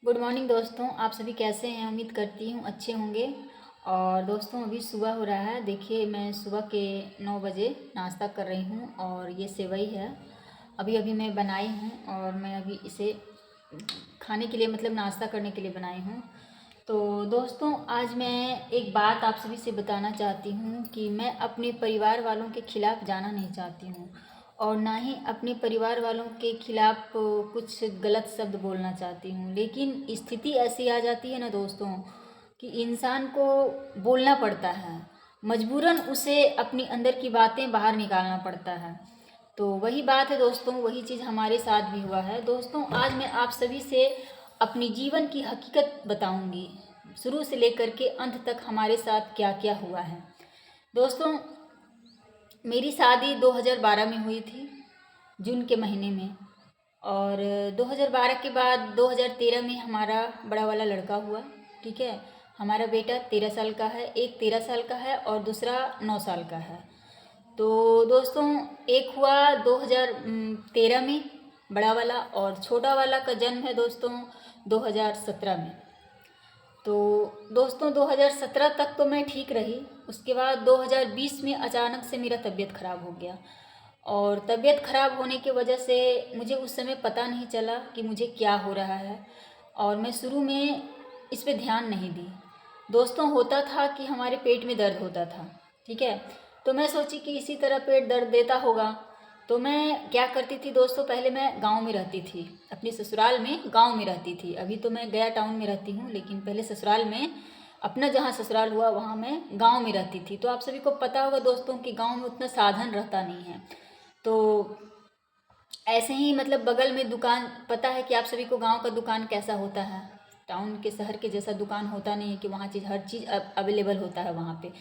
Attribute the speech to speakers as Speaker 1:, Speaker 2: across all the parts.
Speaker 1: Good morning दोस्तों, आप सभी कैसे हैं। उम्मीद करती हूँ अच्छे होंगे। और दोस्तों अभी सुबह हो रहा है। देखिए मैं सुबह के 9 बजे नाश्ता कर रही हूँ और ये सेवई है। अभी अभी मैं बनाई हूँ और मैं अभी इसे खाने के लिए मतलब नाश्ता करने के लिए बनाई हूँ। तो दोस्तों आज मैं एक बात आप सभी से बताना चाहती हूँ कि मैं अपने परिवार वालों के खिलाफ़ जाना नहीं चाहती हूँ और ना ही अपने परिवार वालों के खिलाफ़ कुछ गलत शब्द बोलना चाहती हूँ। लेकिन स्थिति ऐसी आ जाती है ना दोस्तों कि इंसान को बोलना पड़ता है, मजबूरन उसे अपनी अंदर की बातें बाहर निकालना पड़ता है। तो वही बात है दोस्तों, वही चीज़ हमारे साथ भी हुआ है। दोस्तों आज मैं आप सभी से अपनी जीवन की हकीकत बताऊंगी, शुरू से लेकर के अंत तक हमारे साथ क्या क्या हुआ है। दोस्तों मेरी शादी 2012 में हुई थी, जून के महीने में। और 2012 के बाद 2013 में हमारा बड़ा वाला लड़का हुआ। ठीक है, हमारा बेटा 13 साल का है, एक 13 साल का है और दूसरा 9 साल का है। तो दोस्तों एक हुआ 2013 में बड़ा वाला, और छोटा वाला का जन्म है दोस्तों 2017 में। तो दोस्तों 2017 तक तो मैं ठीक रही। उसके बाद 2020 में अचानक से मेरा तबीयत ख़राब हो गया और तबीयत ख़राब होने की वजह से मुझे उस समय पता नहीं चला कि मुझे क्या हो रहा है और मैं शुरू में इस पे ध्यान नहीं दी। दोस्तों होता था कि हमारे पेट में दर्द होता था। ठीक है, तो मैं सोची कि इसी तरह पेट दर्द देता होगा। तो मैं क्या करती थी दोस्तों, पहले मैं गांव में रहती थी, अपने ससुराल में गांव में रहती थी। अभी तो मैं गया टाउन में रहती हूँ, लेकिन पहले ससुराल में, अपना जहाँ ससुराल हुआ वहाँ मैं गांव में रहती थी। तो आप सभी को पता होगा दोस्तों कि गांव में उतना साधन रहता नहीं है। तो ऐसे ही मतलब बगल में दुकान, पता है कि आप सभी को गांव का दुकान कैसा होता है। टाउन के शहर के जैसा दुकान होता नहीं है कि वहाँ चीज़ हर चीज़ अवेलेबल होता है वहाँ पे।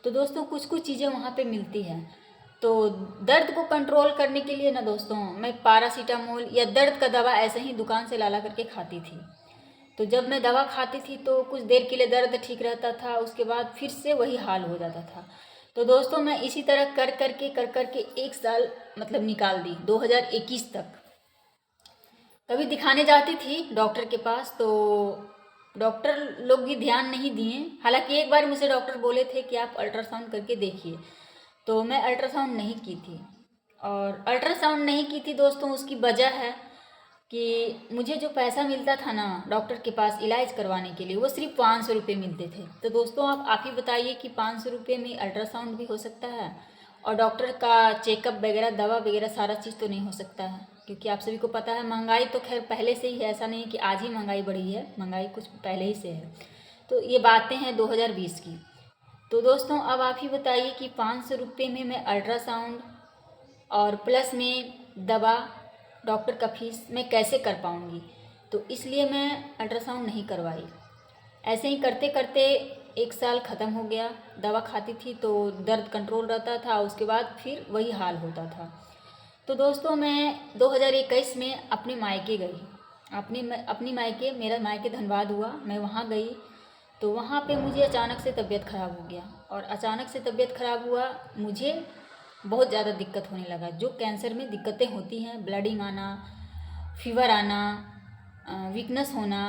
Speaker 1: तो दोस्तों कुछ कुछ चीज़ें वहाँ पे मिलती हैं। तो दर्द को कंट्रोल करने के लिए ना दोस्तों मैं पैरासीटामोल या दर्द का दवा ऐसे ही दुकान से ला करके खाती थी। तो जब मैं दवा खाती थी तो कुछ देर के लिए दर्द ठीक रहता था, उसके बाद फिर से वही हाल हो जाता था। तो दोस्तों मैं इसी तरह कर कर के एक साल मतलब निकाल दी, 2021 तक। कभी दिखाने जाती थी डॉक्टर के पास तो डॉक्टर लोग भी ध्यान नहीं दिए। हालांकि एक बार मुझे डॉक्टर बोले थे कि आप अल्ट्रासाउंड करके देखिए, तो मैं अल्ट्रासाउंड नहीं की थी। और अल्ट्रासाउंड नहीं की थी दोस्तों, उसकी वजह है कि मुझे जो पैसा मिलता था ना डॉक्टर के पास इलाज करवाने के लिए, वो सिर्फ 500 रुपये मिलते थे। तो दोस्तों आप ही बताइए कि 500 रुपये में अल्ट्रासाउंड भी हो सकता है और डॉक्टर का चेकअप वगैरह दवा वगैरह सारा चीज़ तो नहीं हो सकता है। क्योंकि आप सभी को पता है महंगाई तो खैर पहले से ही है, ऐसा नहीं कि आज ही महंगाई बढ़ी है, महंगाई कुछ पहले ही से है। तो ये बातें हैं 2020 की। तो दोस्तों अब आप ही बताइए कि 500 रुपये में मैं अल्ट्रासाउंड और प्लस में दवा, डॉक्टर का फीस मैं कैसे कर पाऊँगी। तो इसलिए मैं अल्ट्रासाउंड नहीं करवाई। ऐसे ही करते करते एक साल ख़त्म हो गया। दवा खाती थी तो दर्द कंट्रोल रहता था, उसके बाद फिर वही हाल होता था। तो दोस्तों मैं 2021 में अपने मायके गई। अपनी मायके, मेरा मायके धनबाद हुआ, मैं वहाँ गई। तो वहाँ पे मुझे अचानक से तबीयत ख़राब हो गया और अचानक से तबीयत ख़राब हुआ, मुझे बहुत ज़्यादा दिक्कत होने लगा। जो कैंसर में दिक्कतें होती हैं, ब्लीडिंग आना, फीवर आना, वीकनेस होना,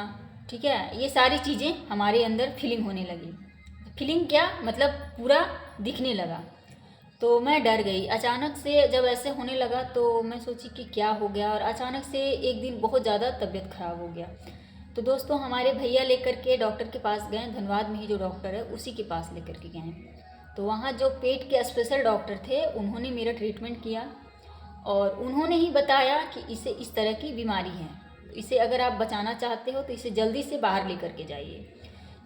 Speaker 1: ठीक है, ये सारी चीज़ें हमारे अंदर फीलिंग होने लगी। फीलिंग क्या मतलब पूरा दिखने लगा। तो मैं डर गई। अचानक से जब ऐसे होने लगा तो मैं सोची कि क्या हो गया, और अचानक से एक दिन बहुत ज़्यादा तबीयत ख़राब हो गया। तो दोस्तों हमारे भैया लेकर के डॉक्टर के पास गए, धनबाद में ही जो डॉक्टर है उसी के पास लेकर के गए। तो वहाँ जो पेट के स्पेशल डॉक्टर थे उन्होंने मेरा ट्रीटमेंट किया और उन्होंने ही बताया कि इसे इस तरह की बीमारी है, इसे अगर आप बचाना चाहते हो तो इसे जल्दी से बाहर लेकर के जाइए।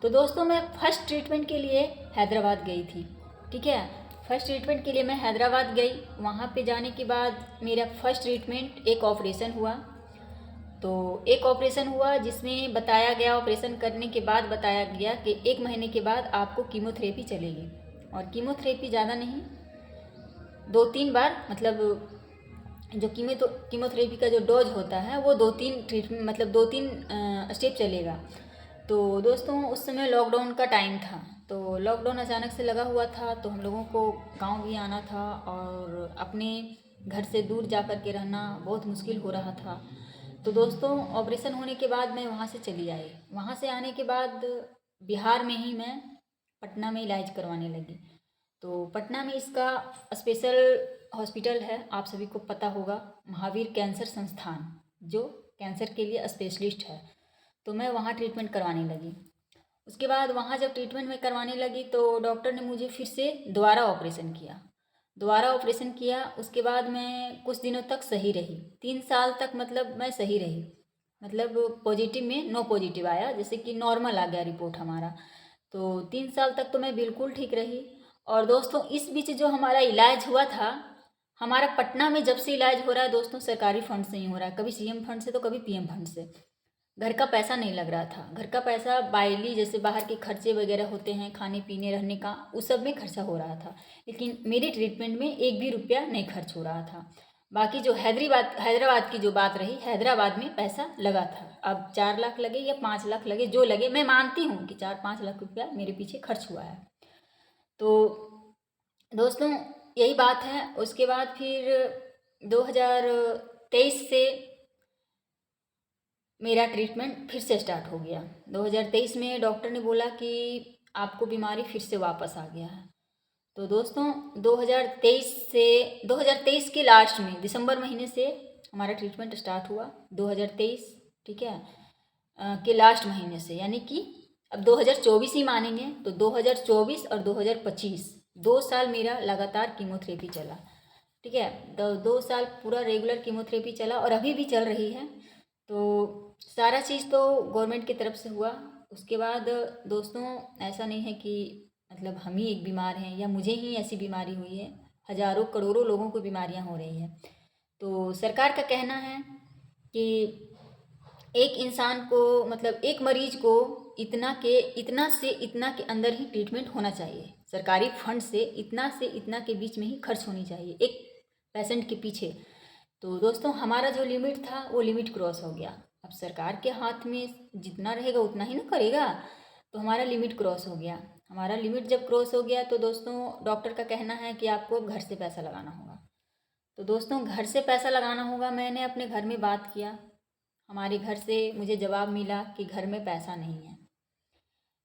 Speaker 1: तो दोस्तों मैं फर्स्ट ट्रीटमेंट के लिए हैदराबाद गई थी। ठीक है, फर्स्ट ट्रीटमेंट के लिए मैं हैदराबाद गई। वहाँ पे जाने के बाद मेरा फर्स्ट ट्रीटमेंट एक ऑपरेशन हुआ। तो एक ऑपरेशन हुआ जिसमें बताया गया, ऑपरेशन करने के बाद बताया गया कि 1 महीने के बाद आपको कीमोथेरेपी चलेगी। और कीमोथेरेपी ज़्यादा नहीं, 2-3 बार, मतलब जो कीमोथेरेपी का जो डोज होता है वो 2-3 ट्रीटमेंट मतलब 2-3 स्टेप चलेगा। तो दोस्तों उस समय लॉकडाउन का टाइम था, तो लॉकडाउन अचानक से लगा हुआ था, तो हम लोगों को गांव भी आना था और अपने घर से दूर जा कर के रहना बहुत मुश्किल हो रहा था। तो दोस्तों ऑपरेशन होने के बाद मैं वहाँ से चली आई। वहाँ से आने के बाद बिहार में ही मैं पटना में इलाज करवाने लगी। तो पटना में इसका स्पेशल हॉस्पिटल है, आप सभी को पता होगा, महावीर कैंसर संस्थान, जो कैंसर के लिए स्पेशलिस्ट है। तो मैं वहाँ ट्रीटमेंट करवाने लगी। उसके बाद वहाँ जब ट्रीटमेंट में करवाने लगी तो डॉक्टर ने मुझे फिर से दोबारा ऑपरेशन किया। उसके बाद मैं कुछ दिनों तक सही रही, 3 साल तक मतलब मैं सही रही। मतलब पॉजिटिव में नो पॉजिटिव आया, जैसे कि नॉर्मल आ गया रिपोर्ट हमारा। तो 3 साल तक तो मैं बिल्कुल ठीक रही। और दोस्तों इस बीच जो हमारा इलाज हुआ था, हमारा पटना में जब से इलाज हो रहा है दोस्तों, सरकारी फंड से ही हो रहा है, कभी सीएम फंड से तो कभी पीएम फंड से। घर का पैसा नहीं लग रहा था। घर का पैसा बाइली, जैसे बाहर के खर्चे वगैरह होते हैं, खाने पीने रहने का, उस सब में खर्चा हो रहा था। लेकिन मेरे ट्रीटमेंट में एक भी रुपया नहीं खर्च हो रहा था। बाकी जो हैदराबाद की जो बात रही, हैदराबाद में पैसा लगा था। अब 4 लाख लगे या 5 लाख लगे, जो लगे, मैं मानती हूँ कि 4-5 लाख रुपया मेरे पीछे खर्च हुआ है। तो दोस्तों यही बात है। उसके बाद फिर 2023 से मेरा ट्रीटमेंट फिर से स्टार्ट हो गया। 2023 में डॉक्टर ने बोला कि आपको बीमारी फिर से वापस आ गया है। तो दोस्तों 2023 के लास्ट में, दिसंबर महीने से हमारा ट्रीटमेंट स्टार्ट हुआ। 2023, ठीक है, के लास्ट महीने से, यानी कि अब 2024 ही मानेंगे तो 2024 और 2025 2 साल मेरा लगातार कीमोथेरेपी चला। ठीक है, 2 साल पूरा रेगुलर कीमोथेरेपी चला और अभी भी चल रही है। तो सारा चीज़ तो गवर्नमेंट की तरफ से हुआ। उसके बाद दोस्तों ऐसा नहीं है कि मतलब हम ही एक बीमार हैं या मुझे ही ऐसी बीमारी हुई है, हजारों करोड़ों लोगों को बीमारियां हो रही हैं। तो सरकार का कहना है कि एक इंसान को, मतलब एक मरीज को इतना से इतना के अंदर ही ट्रीटमेंट होना चाहिए। सरकारी फंड से इतना के बीच में ही खर्च होनी चाहिए एक पेशेंट के पीछे। तो दोस्तों हमारा जो लिमिट था वो लिमिट क्रॉस हो गया। अब सरकार के हाथ में जितना रहेगा उतना ही ना करेगा। तो हमारा लिमिट क्रॉस हो गया। हमारा लिमिट जब क्रॉस हो गया तो दोस्तों डॉक्टर का कहना है कि आपको घर से पैसा लगाना होगा। तो दोस्तों घर से पैसा लगाना होगा। मैंने अपने घर में बात किया, हमारे घर से मुझे जवाब मिला कि घर में पैसा नहीं है,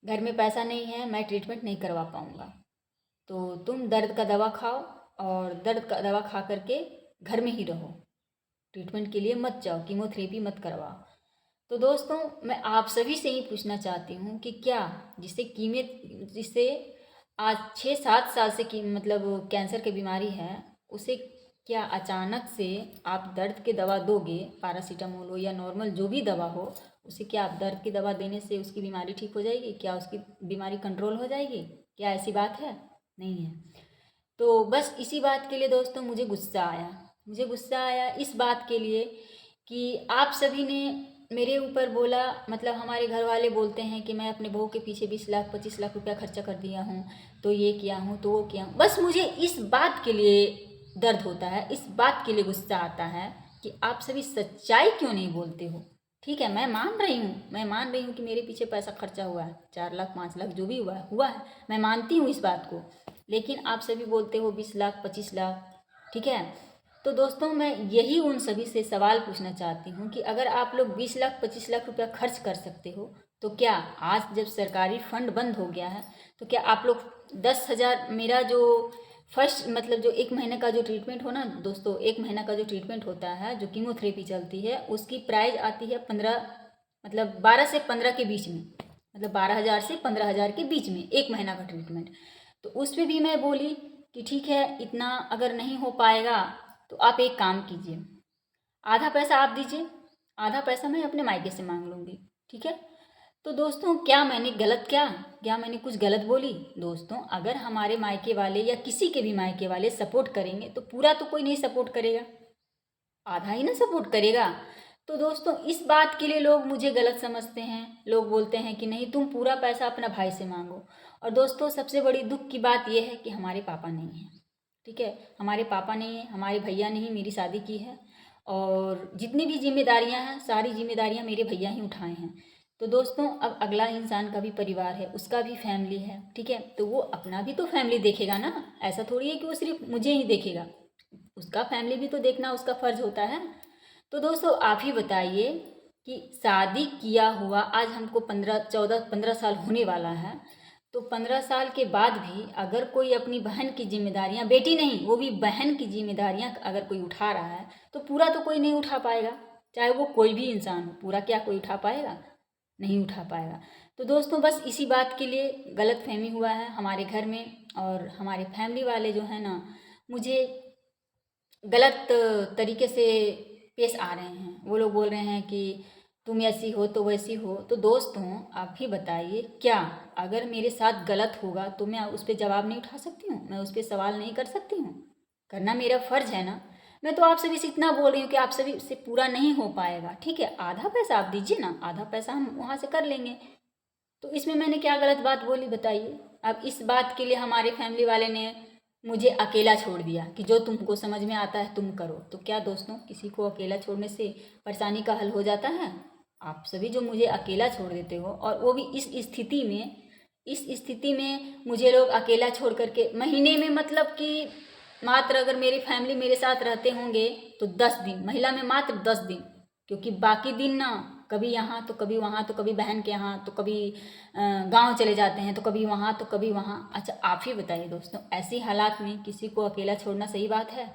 Speaker 1: घर में पैसा नहीं है, मैं ट्रीटमेंट नहीं करवा पाऊँगा। तो तुम दर्द का दवा खाओ और दर्द का दवा खा करके घर में ही रहो, ट्रीटमेंट के लिए मत जाओ, कीमोथेरेपी मत करवाओ। तो दोस्तों मैं आप सभी से ही पूछना चाहती हूँ कि क्या जिसे आज 6-7 साल से की मतलब कैंसर की बीमारी है, उसे क्या अचानक से आप दर्द की दवा दोगे, पैरासीटामोल हो या नॉर्मल जो भी दवा हो, उसे क्या आप दर्द की दवा देने से उसकी बीमारी ठीक हो जाएगी? क्या उसकी बीमारी कंट्रोल हो जाएगी? क्या ऐसी बात है? नहीं है। तो बस इसी बात के लिए दोस्तों मुझे गुस्सा आया इस बात के लिए कि आप सभी ने मेरे ऊपर बोला, मतलब हमारे घर वाले बोलते हैं कि मैं अपने बहू के पीछे 20 लाख 25 लाख रुपया खर्चा कर दिया हूँ, तो ये किया हूँ, तो वो किया हूँ। बस मुझे इस बात के लिए दर्द होता है, इस बात के लिए गुस्सा आता है कि आप सभी सच्चाई क्यों नहीं बोलते हो। ठीक है, मैं मान रही हूँ कि मेरे पीछे पैसा खर्चा हुआ है, 4 लाख 5 लाख जो भी हुआ है, मैं मानती हूँ इस बात को। लेकिन आप सभी बोलते हो 20 लाख 25 लाख। ठीक है, तो दोस्तों मैं यही उन सभी से सवाल पूछना चाहती हूँ कि अगर आप लोग 20 लाख 25 लाख रुपया खर्च कर सकते हो, तो क्या आज जब सरकारी फंड बंद हो गया है, तो क्या आप लोग 10,000, मेरा जो फर्स्ट मतलब जो 1 महीने का जो ट्रीटमेंट हो ना दोस्तों, 1 महीना का जो ट्रीटमेंट होता है, जो कीमोथेरेपी चलती है, उसकी प्राइस आती है 12 से 15 के बीच में, मतलब 12,000 से 15,000 के बीच में 1 महीना का ट्रीटमेंट। तो उस पर भी मैं बोली कि ठीक है, इतना अगर नहीं हो पाएगा तो आप एक काम कीजिए, आधा पैसा आप दीजिए, आधा पैसा मैं अपने मायके से मांग लूँगी। ठीक है। तो दोस्तों क्या मैंने कुछ गलत बोली? दोस्तों अगर हमारे मायके वाले या किसी के भी मायके वाले सपोर्ट करेंगे तो पूरा तो कोई नहीं सपोर्ट करेगा, आधा ही ना सपोर्ट करेगा। तो दोस्तों इस बात के लिए लोग मुझे गलत समझते हैं। लोग बोलते हैं कि नहीं, तुम पूरा पैसा अपना भाई से मांगो। और दोस्तों सबसे बड़ी दुख की बात यह है कि हमारे पापा नहीं हैं। ठीक है, हमारे पापा नहीं है, हमारे भैया ने ही मेरी शादी की है और जितनी भी जिम्मेदारियां हैं सारी जिम्मेदारियां मेरे भैया ही उठाए हैं। तो दोस्तों अब अगला इंसान का भी परिवार है, उसका भी फैमिली है। ठीक है, तो वो अपना भी तो फैमिली देखेगा ना, ऐसा थोड़ी है कि वो सिर्फ मुझे ही देखेगा, उसका फैमिली भी तो देखना उसका फ़र्ज़ होता है। तो दोस्तों आप ही बताइए कि शादी किया हुआ आज हमको 15 साल होने वाला है, तो 15 साल के बाद भी अगर कोई अपनी बहन की जिम्मेदारियां, बेटी नहीं वो भी बहन की जिम्मेदारियां अगर कोई उठा रहा है तो पूरा तो कोई नहीं उठा पाएगा। चाहे वो कोई भी इंसान हो, पूरा क्या कोई उठा पाएगा? नहीं उठा पाएगा। तो दोस्तों बस इसी बात के लिए गलत फहमी हुआ है हमारे घर में, और हमारे फैमिली वाले जो है ना मुझे गलत तरीके से पेश आ रहे हैं। वो लोग बोल रहे हैं कि तुम ऐसी हो तो वैसी हो। तो दोस्तों आप ही बताइए, क्या अगर मेरे साथ गलत होगा तो मैं उस पर जवाब नहीं उठा सकती हूँ? मैं उस पर सवाल नहीं कर सकती हूँ? करना मेरा फ़र्ज़ है ना। मैं तो आप सभी से इतना बोल रही हूँ कि आप सभी से पूरा नहीं हो पाएगा, ठीक है, आधा पैसा आप दीजिए ना, आधा पैसा हम वहाँ से कर लेंगे। तो इसमें मैंने क्या गलत बात बोली बताइए? अब इस बात के लिए हमारे फैमिली वाले ने मुझे अकेला छोड़ दिया कि जो तुमको समझ में आता है तुम करो। तो क्या दोस्तों किसी को अकेला छोड़ने से परेशानी का हल हो जाता है? आप सभी जो मुझे अकेला छोड़ देते हो, और वो भी इस स्थिति में मुझे लोग अकेला छोड़ करके महीने में, मतलब कि मात्र अगर मेरी फैमिली मेरे साथ रहते होंगे तो 10 दिन, महिला में मात्र 10 दिन, क्योंकि बाकी दिन ना कभी यहाँ तो कभी वहाँ, तो कभी बहन के यहाँ, तो कभी गांव चले जाते हैं, तो कभी वहाँ तो कभी वहाँ। अच्छा आप ही बताइए दोस्तों, ऐसी हालात में किसी को अकेला छोड़ना सही बात है?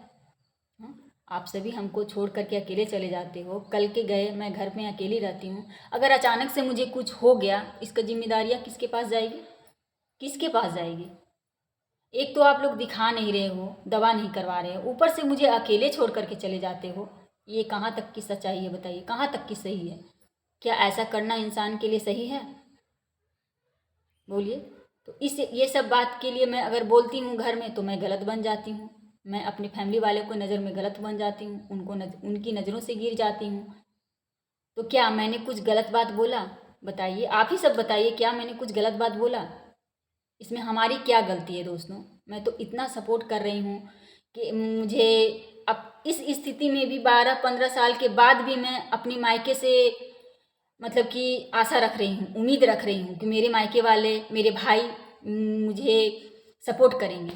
Speaker 1: हाँ? आप सभी हमको छोड़ करके अकेले चले जाते हो। कल के गए मैं घर में अकेली रहती हूँ, अगर अचानक से मुझे कुछ हो गया, इसका जिम्मेदारियाँ किसके पास जाएगी? किसके पास जाएगी? एक तो आप लोग दिखा नहीं रहे हो, दवा नहीं करवा रहे हो, ऊपर से मुझे अकेले छोड़ करके चले जाते हो। ये कहाँ तक की सच्चाई है बताइए, कहाँ तक की सही है? क्या ऐसा करना इंसान के लिए सही है? बोलिए। तो इस ये सब बात के लिए मैं अगर बोलती हूँ घर में तो मैं गलत बन जाती हूँ, मैं अपनी फैमिली वाले को नज़र में गलत बन जाती हूँ, उनकी नज़रों से गिर जाती हूँ। तो क्या मैंने कुछ गलत बात बोला? बताइए, आप ही सब बताइए, क्या मैंने कुछ गलत बात बोला? इसमें हमारी क्या गलती है दोस्तों? मैं तो इतना सपोर्ट कर रही हूँ कि मुझे अब इस स्थिति में भी 12-15 साल के बाद भी मैं अपनी मायके से, मतलब कि आशा रख रही हूँ, उम्मीद रख रही हूँ कि मेरे मायके वाले, मेरे भाई मुझे सपोर्ट करेंगे।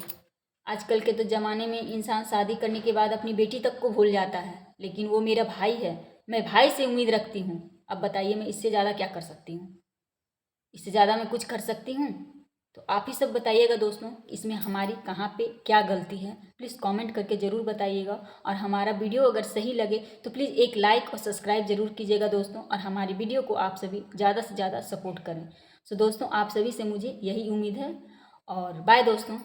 Speaker 1: आजकल के तो ज़माने में इंसान शादी करने के बाद अपनी बेटी तक को भूल जाता है, लेकिन वो मेरा भाई है, मैं भाई से उम्मीद रखती हूँ। अब बताइए मैं इससे ज़्यादा क्या कर सकती हूँ? इससे ज़्यादा मैं कुछ कर सकती हूँ? तो आप ही सब बताइएगा दोस्तों, इसमें हमारी कहाँ पे क्या गलती है, प्लीज़ कमेंट करके ज़रूर बताइएगा। और हमारा वीडियो अगर सही लगे तो प्लीज़ एक लाइक और सब्सक्राइब ज़रूर कीजिएगा दोस्तों, और हमारी वीडियो को आप सभी ज़्यादा से ज़्यादा सपोर्ट करें। सो दोस्तों आप सभी से मुझे यही उम्मीद है, और बाय दोस्तों।